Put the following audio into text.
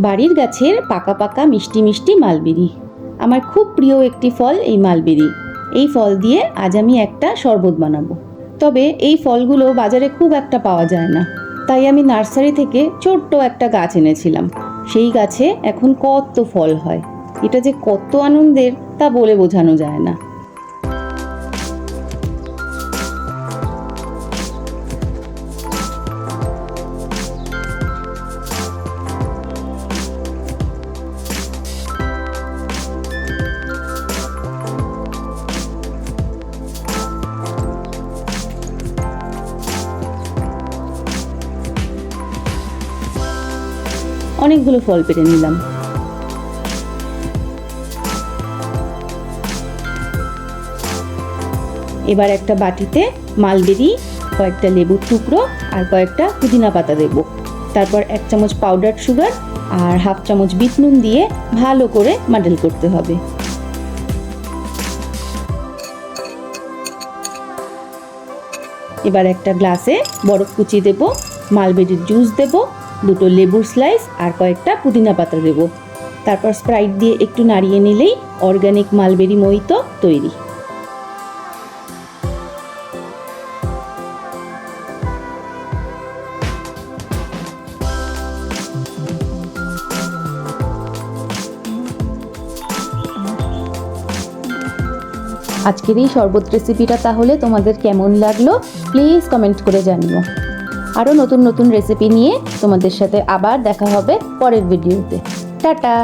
বাড়ির গাছের পাকা পাকা মিষ্টি মিষ্টি মালবেরি, আমার খুব প্রিয় একটি ফল এই মালবেরি। এই ফল দিয়ে আজ আমি একটা শরবত বানাবো। তবে এই ফলগুলো বাজারে খুব একটা পাওয়া যায় না, তাই আমি নার্সারি থেকে ছোট্ট একটা গাছ এনেছিলাম। সেই গাছে এখন কত ফল হয়, এটা যে কত আনন্দের তা বলে বোঝানো যায় না। অনেকগুলো ফল পেড়ে নিলাম। এবার একটা বাটিতে মালবেরি, কয়েকটা লেবুর টুকরো আর কয়েকটা পুদিনা পাতা দেব। তারপর 1 চামচ পাউডার সুগার আর 1/2 চামচ বিট নুন দিয়ে ভালো করে মাডেল করতে হবে। এবার একটা গ্লাসে বরফ কুচি দেব, মালবেরির জুস দেব, 2টো লেবুর স্লাইস আর কয়েকটা পুদিনা পাতা দেব। তারপর স্প্রাইট দিয়ে একটু নাড়িয়ে নিলেই অর্গানিক মালবেরি মোহিতো তৈরি। আজকের এই শরবত রেসিপিটা তাহলে তোমাদের কেমন লাগলো প্লিজ কমেন্ট করে জানিও। আরও নতুন নতুন রেসিপি নিয়ে তোমাদের সাথে আবার দেখা হবে পরের ভিডিওতে। টাটা।